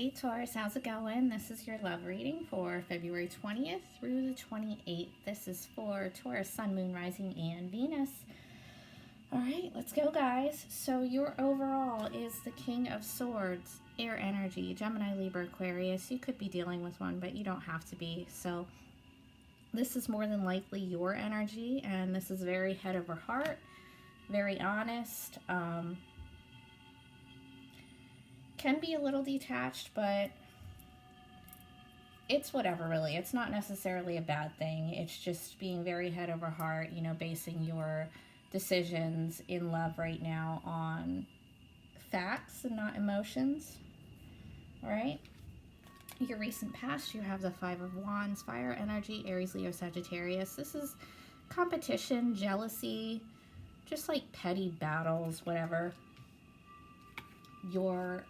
Hey Taurus, how's it going? This is your love reading for February 20th through the 28th. This is for Taurus, Sun, Moon, Rising, and Venus. All right, let's go, guys. So your overall is the King of Swords, air energy, Gemini, Libra, Aquarius. You could be dealing with one, but you don't have to be. So this is more than likely your energy, and this is very head over heart, very honest. Can be a little detached, but it's whatever, really. It's not necessarily a bad thing. It's just being very head over heart, you know, basing your decisions in love right now on facts and not emotions. All right. Your recent past, you have the Five of Wands, fire energy, Aries, Leo, Sagittarius. This is competition, jealousy, just like petty battles, whatever. Your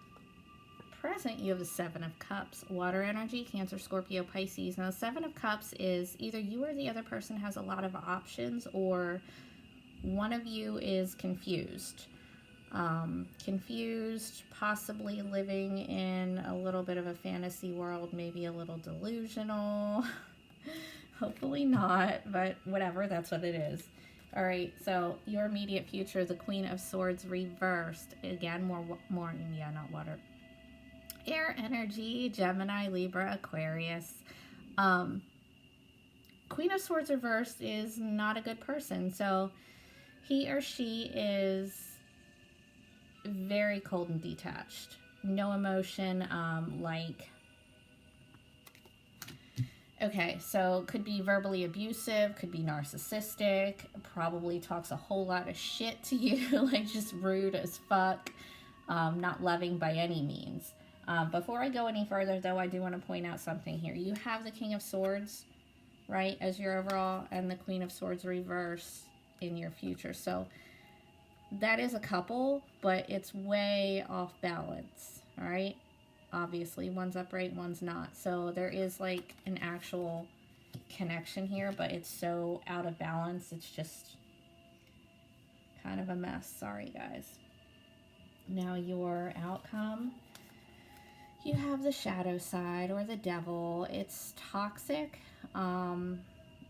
present, you have the Seven of Cups, water energy, Cancer, Scorpio, Pisces. Now, Seven of Cups is either you or the other person has a lot of options, or one of you is confused. Confused, possibly living in a little bit of a fantasy world, maybe a little delusional. Hopefully not, but whatever, that's what it is. All right, so your immediate future, the Queen of Swords reversed. Again, more, yeah, not water. Air energy, Gemini, Libra, Aquarius. Queen of Swords reversed is not a good person. So he or she is very cold and detached. No emotion, okay, so could be verbally abusive, could be narcissistic, probably talks a whole lot of shit to you, like just rude as fuck, not loving by any means. Before I go any further, though, I do want to point out something here. You have the King of Swords, right, as your overall, and the Queen of Swords reverse in your future. So that is a couple, but it's way off balance, all right? Obviously, one's upright, one's not. So there is like an actual connection here, but it's so out of balance. It's just kind of a mess. Sorry, guys. Now your outcome. You have the shadow side or the devil. It's toxic.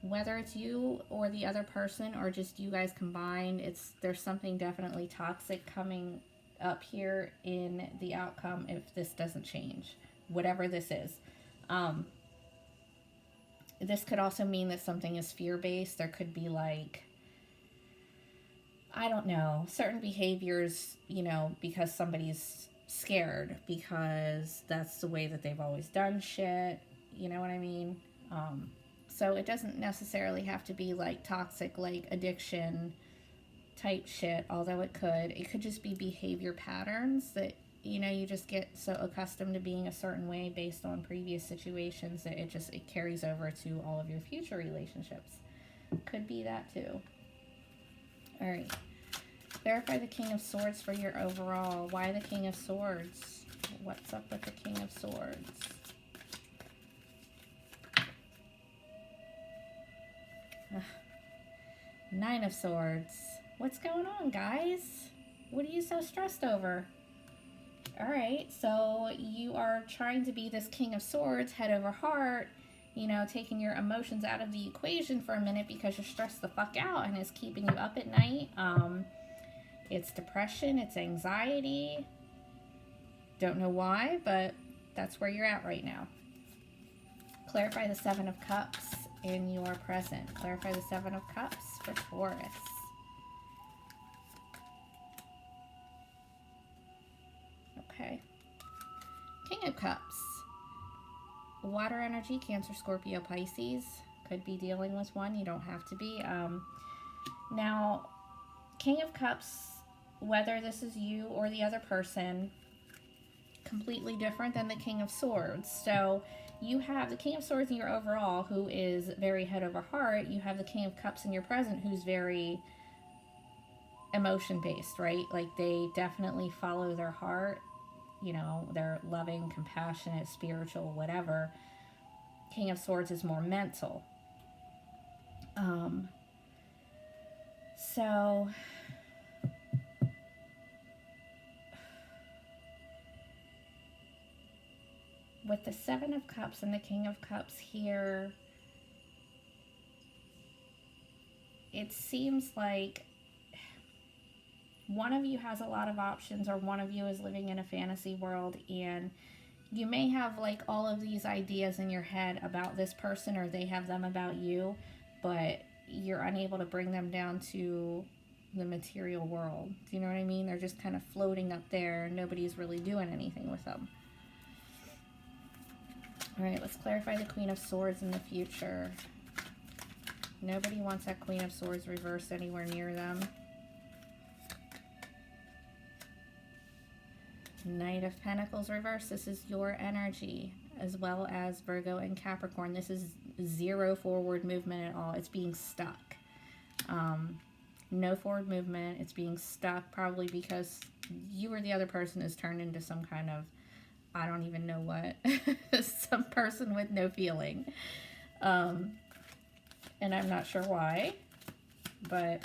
Whether it's you or the other person or just you guys combined, there's something definitely toxic coming up here in the outcome if this doesn't change, whatever this is. This could also mean that something is fear-based. There could be like, I don't know, certain behaviors, you know, because somebody's scared, because that's the way that they've always done shit, you know what I mean? So it doesn't necessarily have to be like toxic, like addiction type shit, although it could just be behavior patterns that, you know, you just get so accustomed to being a certain way based on previous situations that it carries over to all of your future relationships. Could be that too. All right. Verify the King of Swords for your overall. Why the King of Swords? What's up with the King of Swords? Nine of Swords. What's going on, guys? What are you so stressed over? All right, so you are trying to be this King of Swords, head over heart, you know, taking your emotions out of the equation for a minute because you're stressed the fuck out and it's keeping you up at night. It's depression, it's anxiety. Don't know why, but that's where you're at right now. Clarify the Seven of Cups in your present. Clarify the Seven of Cups for Taurus. Okay. King of Cups. Water energy, Cancer, Scorpio, Pisces. Could be dealing with one. You don't have to be. Now, King of Cups, whether this is you or the other person, completely different than the King of Swords. So you have the King of Swords in your overall, who is very head over heart. You have the King of Cups in your present, who's very emotion-based, right? Like, they definitely follow their heart. You know, they're loving, compassionate, spiritual, whatever. King of Swords is more mental. So the Seven of Cups and the King of Cups here, it seems like one of you has a lot of options, or one of you is living in a fantasy world, and you may have like all of these ideas in your head about this person, or they have them about you, but you're unable to bring them down to the material world. Do you know what I mean? They're just kind of floating up there and nobody's really doing anything with them. All right, let's clarify the Queen of Swords in the future. Nobody wants that Queen of Swords reversed anywhere near them. Knight of Pentacles reversed. This is your energy, as well as Virgo and Capricorn. This is zero forward movement at all. It's being stuck. No forward movement. It's being stuck, probably because you or the other person is turned into some kind of, I don't even know what, some person with no feeling. And I'm not sure why, but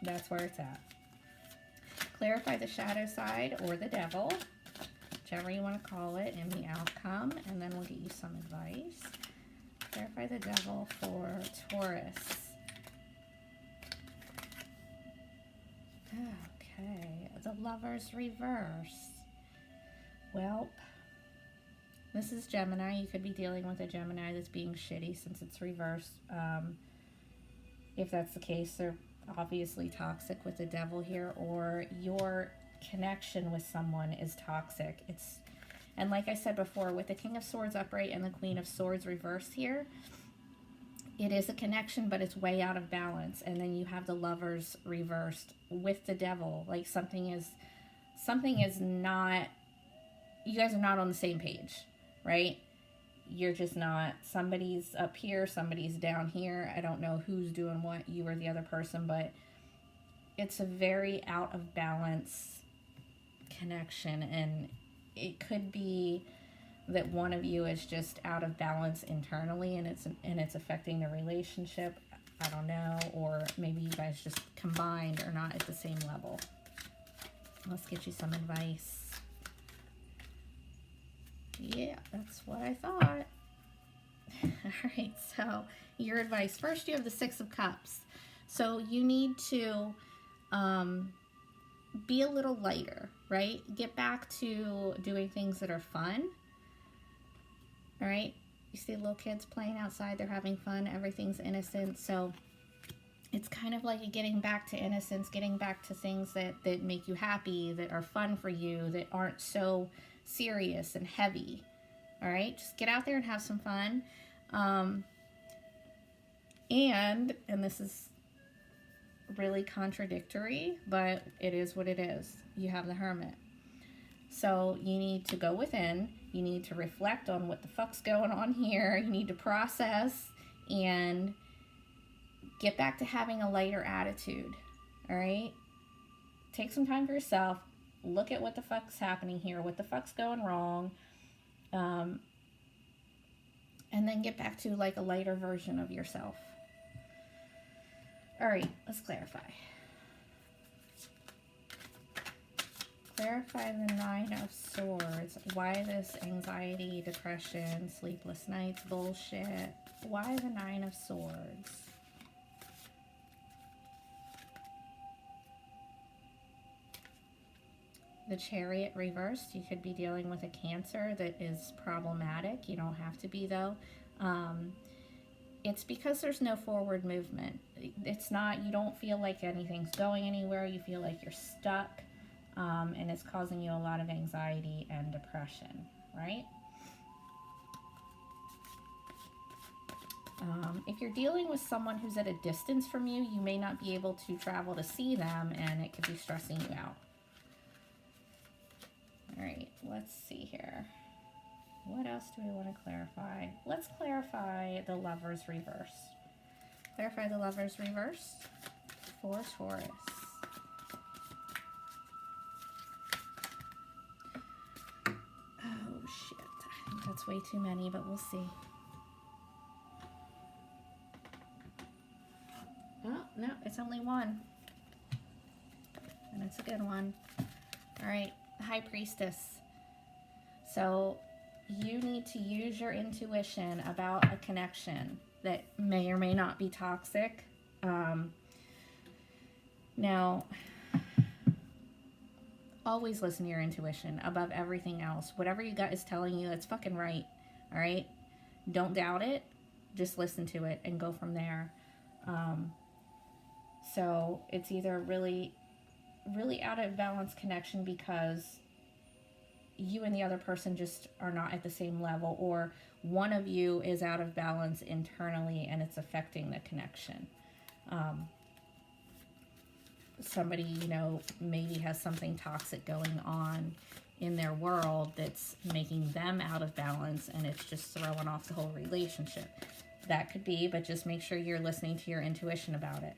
that's where it's at. Clarify the shadow side or the devil, whichever you want to call it, and the outcome, and then we'll get you some advice. Clarify the devil for Taurus. Okay, the Lovers reverse. Well, this is Gemini. You could be dealing with a Gemini that's being shitty since it's reversed. If that's the case, they're obviously toxic with the devil here, or your connection with someone is toxic. And like I said before, with the King of Swords upright and the Queen of Swords reversed here, it is a connection, but it's way out of balance. And then you have the Lovers reversed with the devil. Like something is not, you guys are not on the same page, right? You're just not. Somebody's up here, somebody's down here. I don't know who's doing what, you or the other person, but it's a very out of balance connection. And it could be that one of you is just out of balance internally, and it's affecting the relationship. I don't know, or maybe you guys just combined are not at the same level. Let's get you some advice. Yeah, that's what I thought. All right, so your advice. First, you have the Six of Cups. So you need to be a little lighter, right? Get back to doing things that are fun. All right, you see little kids playing outside, they're having fun, everything's innocent. So it's kind of like getting back to innocence, getting back to things that make you happy, that are fun for you, that aren't so serious and heavy. All right, just get out there and have some fun. And this is really contradictory, but it is what it is. You have the Hermit. So you need to go within. You need to reflect on what the fuck's going on here. You need to process and get back to having a lighter attitude. All right? Take some time for yourself. Look at what the fuck's happening here. What the fuck's going wrong. And then get back to like a lighter version of yourself. All right, let's clarify. Clarify the Nine of Swords. Why this anxiety, depression, sleepless nights, bullshit? Why the Nine of Swords? The Chariot reversed. You could be dealing with a Cancer that is problematic. You don't have to be, though. It's because there's no forward movement. It's not, you don't feel like anything's going anywhere. You feel like you're stuck. And it's causing you a lot of anxiety and depression, right? If you're dealing with someone who's at a distance from you, you may not be able to travel to see them, and it could be stressing you out. All right, let's see here. What else do we want to clarify? Let's clarify the Lovers reverse. Clarify the Lovers reverse for Taurus. Oh, shit. I think that's way too many, but we'll see. Oh, no, it's only one. And it's a good one. All right, the High Priestess. So you need to use your intuition about a connection that may or may not be toxic. Now, always listen to your intuition above everything else. Whatever your gut is telling you, that's fucking right. All right? Don't doubt it. Just listen to it and go from there. So it's either really, really out of balance connection because you and the other person just are not at the same level, or one of you is out of balance internally and it's affecting the connection. Somebody, you know, maybe has something toxic going on in their world that's making them out of balance, and it's just throwing off the whole relationship. That could be, but just make sure you're listening to your intuition about it.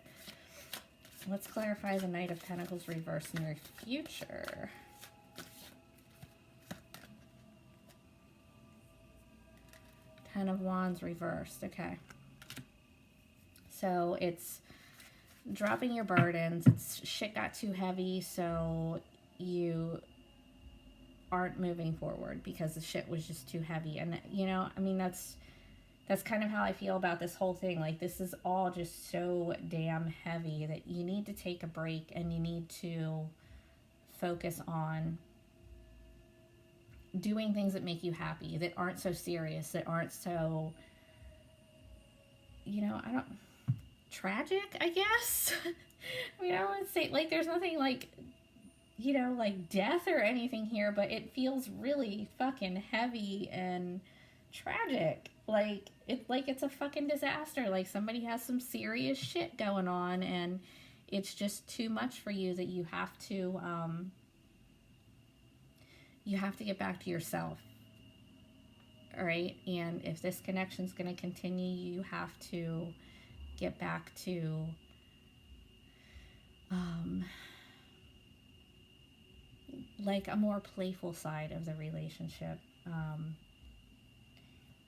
Let's clarify the Knight of Pentacles reverse in your future. Ten of Wands reversed. Okay. So it's dropping your burdens. It's shit got too heavy, so you aren't moving forward because the shit was just too heavy. And, you know, I mean, that's kind of how I feel about this whole thing. Like, this is all just so damn heavy that you need to take a break and you need to focus on doing things that make you happy, that aren't so serious, that aren't so, you know, tragic, I guess. I mean, I would say, like, there's nothing like, you know, like death or anything here, but it feels really fucking heavy and tragic. Like it's a fucking disaster. Like, somebody has some serious shit going on and it's just too much for you, that you have to get back to yourself. All right? And if this connection's going to continue, you have to get back to like a more playful side of the relationship,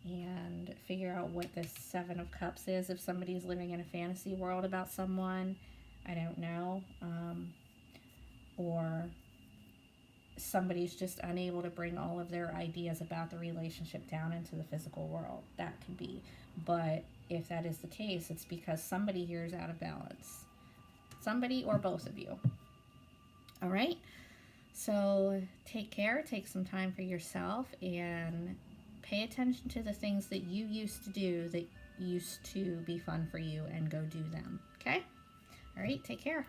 and figure out what this Seven of Cups is. If somebody's living in a fantasy world about someone, I don't know, or somebody's just unable to bring all of their ideas about the relationship down into the physical world. That could be. But if that is the case, it's because somebody here is out of balance. Somebody or both of you. All right? So take care. Take some time for yourself and pay attention to the things that you used to do that used to be fun for you, and go do them. Okay? All right? Take care.